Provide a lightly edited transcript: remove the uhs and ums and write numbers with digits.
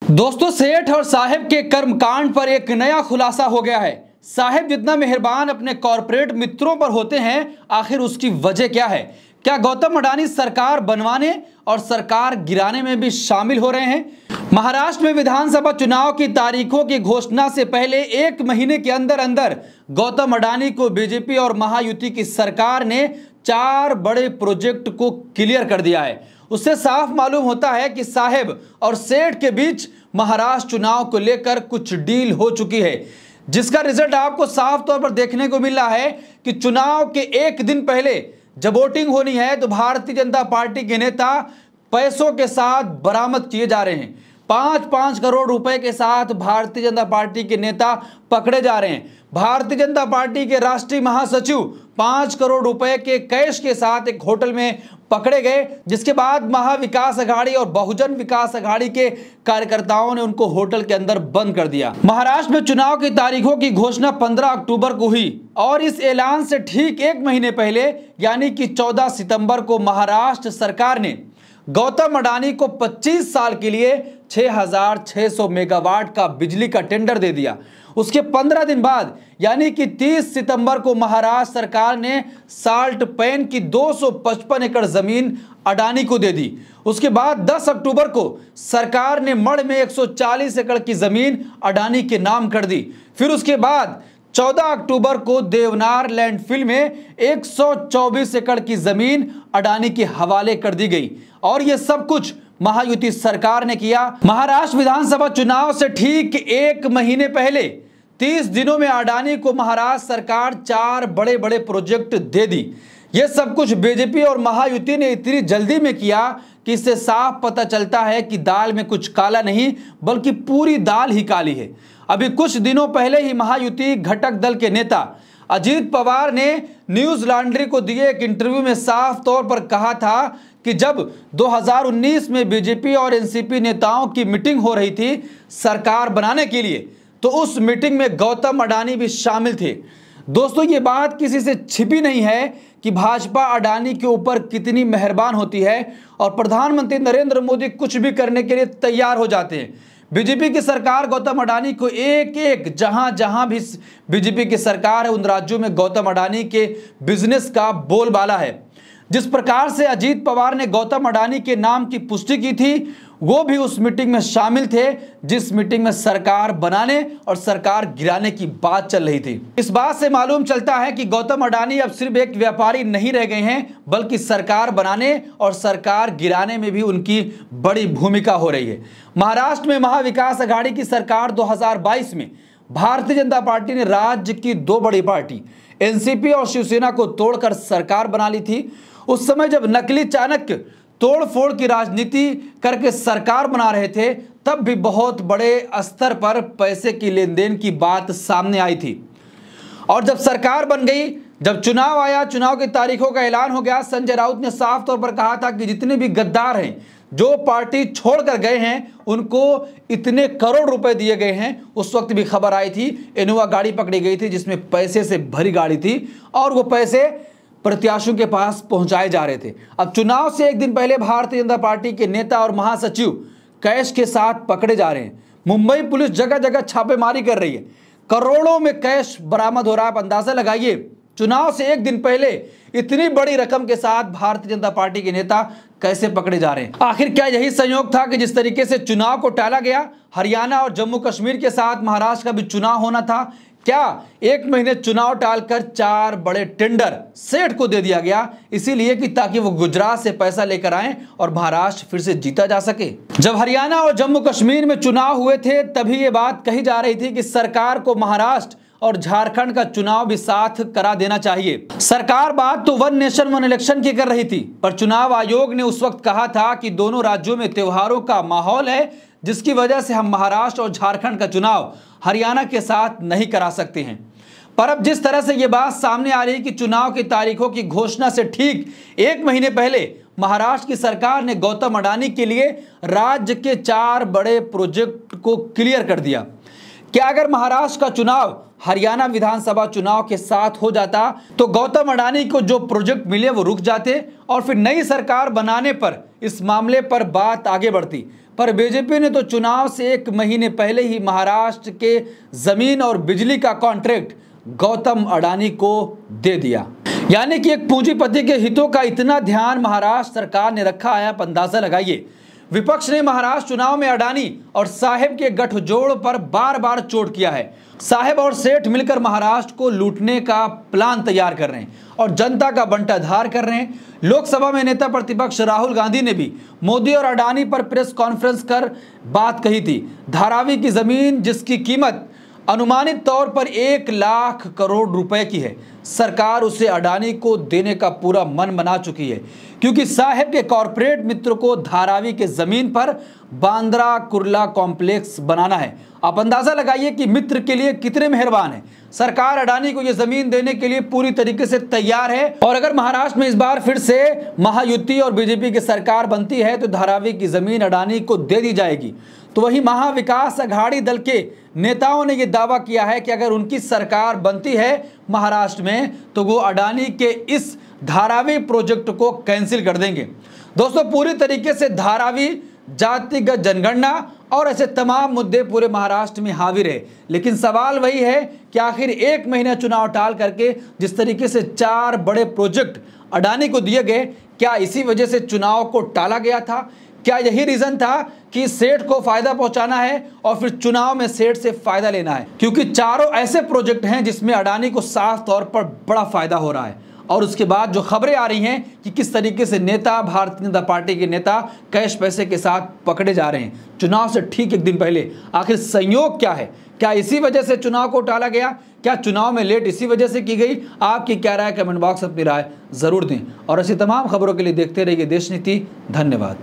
दोस्तों, सेठ और साहिब के कर्मकांड पर एक नया खुलासा हो गया है। साहिब जितना मेहरबान अपने कॉरपोरेट मित्रों पर होते हैं, आखिर उसकी वजह क्या है? क्या गौतम अडानी सरकार बनवाने और सरकार गिराने में भी शामिल हो रहे हैं? महाराष्ट्र में विधानसभा चुनाव की तारीखों की घोषणा से पहले एक महीने के अंदर अंदर गौतम अडानी को बीजेपी और महायुति की सरकार ने 4 बड़े प्रोजेक्ट को क्लियर कर दिया है। उससे साफ मालूम होता है कि साहिब और सेठ के बीच महाराष्ट्र चुनाव को लेकर कुछ डील हो चुकी है, जिसका रिजल्ट आपको साफ तौर पर देखने को मिल रहा है कि चुनाव के एक दिन पहले जब वोटिंग होनी है तो भारतीय जनता पार्टी के नेता पैसों के साथ बरामद किए जा रहे हैं। 5-5 करोड़ रुपए के साथ भारतीय जनता पार्टी के नेता पकड़े जा रहे हैं। भारतीय जनता पार्टी के राष्ट्रीय महासचिव 5 करोड़ रुपए के कैश के साथ एक होटल में पकड़े गए, जिसके बाद महाविकास अघाड़ी और बहुजन विकास अघाड़ी के कार्यकर्ताओं ने उनको होटल के अंदर बंद कर दिया। महाराष्ट्र में चुनाव की तारीखों की घोषणा 15 अक्टूबर को हुई और इस ऐलान से ठीक एक महीने पहले यानी कि 14 सितंबर को महाराष्ट्र सरकार ने गौतम अडानी को 25 साल के लिए 6600 मेगावाट का बिजली का टेंडर दे दिया। उसके 15 दिन बाद यानी कि 30 सितंबर को महाराष्ट्र सरकार ने साल्ट पैन की 255 एकड़ जमीन अडानी को दे दी। उसके बाद 10 अक्टूबर को सरकार ने मड़ में 140 एकड़ की जमीन अडानी के नाम कर दी। फिर उसके बाद 14 अक्टूबर को देवनार लैंडफिल में 124 एकड़ की जमीन अडानी के हवाले कर दी गई और यह सब कुछ महायुति सरकार ने किया। महाराष्ट्र विधानसभा चुनाव से ठीक एक महीने पहले 30 दिनों में अडानी को महाराष्ट्र सरकार 4 बड़े बड़े प्रोजेक्ट दे दी। यह सब कुछ बीजेपी और महायुति ने इतनी जल्दी में किया कि इससे साफ पता चलता है कि दाल में कुछ काला नहीं बल्कि पूरी दाल ही काली है। अभी कुछ दिनों पहले ही महायुति घटक दल के नेता अजीत पवार ने न्यूज लॉन्ड्री को दिए एक इंटरव्यू में साफ तौर पर कहा था कि जब 2019 में बीजेपी और एनसीपी नेताओं की मीटिंग हो रही थी सरकार बनाने के लिए, तो उस मीटिंग में गौतम अडानी भी शामिल थे। दोस्तों, ये बात किसी से छिपी नहीं है कि भाजपा अडानी के ऊपर कितनी मेहरबान होती है और प्रधानमंत्री नरेंद्र मोदी कुछ भी करने के लिए तैयार हो जाते हैं। बीजेपी की सरकार गौतम अडानी को एक जहां जहां भी बीजेपी की सरकार है उन राज्यों में गौतम अडानी के बिजनेस का बोलबाला है। जिस प्रकार से अजीत पवार ने गौतम अडानी के नाम की पुष्टि की थी, वो भी उस मीटिंग में शामिल थे जिस मीटिंग में सरकार बनाने और सरकार गिराने की बात चल रही थी। इस बात से मालूम चलता है कि गौतम अडानी अब सिर्फ एक व्यापारी नहीं रह गए हैं, बल्कि सरकार बनाने और सरकार गिराने में भी उनकी बड़ी भूमिका हो रही है। महाराष्ट्र में महाविकास अघाड़ी की सरकार 2022 में भारतीय जनता पार्टी ने राज्य की 2 बड़ी पार्टी एनसीपी और शिवसेना को तोड़कर सरकार बना ली थी। उस समय जब नकली चाणक्य तोड़फोड़ की राजनीति करके सरकार बना रहे थे, तब भी बहुत बड़े स्तर पर पैसे की लेन देन की बात सामने आई थी। और जब सरकार बन गई, जब चुनाव आया, चुनाव की तारीखों का ऐलान हो गया, संजय राउत ने साफ तौर पर कहा था कि जितने भी गद्दार हैं, जो पार्टी छोड़कर गए हैं, उनको इतने करोड़ रुपए दिए गए हैं। उस वक्त भी खबर आई थी, इनोवा गाड़ी पकड़ी गई थी जिसमें पैसे से भरी गाड़ी थी और वो पैसे प्रत्याशियों के पास पहुंचाए जा रहे थे। अब चुनाव से एक दिन पहले भारतीय जनता पार्टी के नेता और महासचिव कैश के साथ पकड़े जा रहे हैं। मुंबई पुलिस जगह जगह छापेमारी कर रही है, करोड़ों में कैश बरामद हो रहा है। आप अंदाजा लगाइए, चुनाव से एक दिन पहले इतनी बड़ी रकम के साथ भारतीय जनता पार्टी के नेता कैसे पकड़े जा रहे हैं? आखिर क्या यही संयोग था कि जिस तरीके से चुनाव को टाला गया, हरियाणा और जम्मू कश्मीर के साथ महाराष्ट्र का भी चुनाव होना था? क्या एक महीने चुनाव टालकर 4 बड़े टेंडर सेठ को दे दिया गया, इसीलिए कि ताकि वो गुजरात से पैसा लेकर आए और महाराष्ट्र फिर से जीता जा सके? जब हरियाणा और जम्मू कश्मीर में चुनाव हुए थे, तभी ये बात कही जा रही थी कि सरकार को महाराष्ट्र और झारखंड का चुनाव भी साथ करा देना चाहिए। सरकार बात तो 1 नेशन 1 इलेक्शन की कर रही थी, पर चुनाव आयोग ने उस वक्त कहा था कि दोनों राज्यों में त्योहारों का माहौल है, जिसकी वजह से हम महाराष्ट्र और झारखंड का चुनाव हरियाणा के साथ नहीं करा सकते हैं। पर अब जिस तरह से यह बात सामने आ रही है कि चुनाव की तारीखों की घोषणा से ठीक एक महीने पहले महाराष्ट्र की सरकार ने गौतम अडानी के लिए राज्य के 4 बड़े प्रोजेक्ट को क्लियर कर दिया। क्या अगर महाराष्ट्र का चुनाव हरियाणा विधानसभा चुनाव के साथ हो जाता तो गौतम अडानी को जो प्रोजेक्ट मिले वो रुक जाते और फिर नई सरकार बनाने पर इस मामले पर बात आगे बढ़ती। पर बीजेपी ने तो चुनाव से 1 महीने पहले ही महाराष्ट्र के जमीन और बिजली का कॉन्ट्रैक्ट गौतम अडानी को दे दिया। यानी कि एक पूंजीपति के हितों का इतना ध्यान महाराष्ट्र सरकार ने रखा है, आप अंदाजा लगाइए। विपक्ष ने महाराष्ट्र चुनाव में अडानी और साहेब के गठजोड़ पर बार बार चोट किया है। साहेब और सेठ मिलकर महाराष्ट्र को लूटने का प्लान तैयार कर रहे हैं और जनता का बंटाधार कर रहे हैं। लोकसभा में नेता प्रतिपक्ष राहुल गांधी ने भी मोदी और अडानी पर प्रेस कॉन्फ्रेंस कर बात कही थी। धारावी की जमीन जिसकी कीमत अनुमानित तौर पर 1 लाख करोड़ रुपए की है, सरकार उसे अडानी को देने का पूरा मन बना चुकी है, क्योंकि साहेब के कॉरपोरेट मित्र को धारावी के जमीन पर बांद्रा कुर्ला कॉम्प्लेक्स बनाना है। आप अंदाजा लगाइए कि मित्र के लिए कितने मेहरबान है। सरकार अडानी को यह जमीन देने के लिए पूरी तरीके से तैयार है और अगर महाराष्ट्र में इस बार फिर से महायुति और बीजेपी की सरकार बनती है तो धारावी की जमीन अडानी को दे दी जाएगी। तो वही महाविकास अघाड़ी दल के नेताओं ने यह दावा किया है कि अगर उनकी सरकार बनती है महाराष्ट्र में तो वो अडानी के इस धारावी प्रोजेक्ट को कैंसिल कर देंगे। दोस्तों, पूरी तरीके से धारावी, जातिगत जनगणना और ऐसे तमाम मुद्दे पूरे महाराष्ट्र में हावी रहे, लेकिन सवाल वही है कि आखिर 1 महीना चुनाव टाल करके जिस तरीके से 4 बड़े प्रोजेक्ट अडानी को दिए गए, क्या इसी वजह से चुनाव को टाला गया था? क्या यही रीजन था कि सेठ को फायदा पहुंचाना है और फिर चुनाव में सेठ से फायदा लेना है? क्योंकि चारों ऐसे प्रोजेक्ट हैं जिसमें अडानी को साफ तौर पर बड़ा फायदा हो रहा है। और उसके बाद जो खबरें आ रही हैं कि किस तरीके से नेता, भारतीय जनता पार्टी के नेता कैश पैसे के साथ पकड़े जा रहे हैं चुनाव से ठीक 1 दिन पहले। आखिर संयोग क्या है? क्या इसी वजह से चुनाव को टाला गया? क्या चुनाव में लेट इसी वजह से की गई? आपकी क्या राय? कमेंट बॉक्स में अपनी राय जरूर दें और ऐसी तमाम खबरों के लिए देखते रहिए देश नीति। धन्यवाद।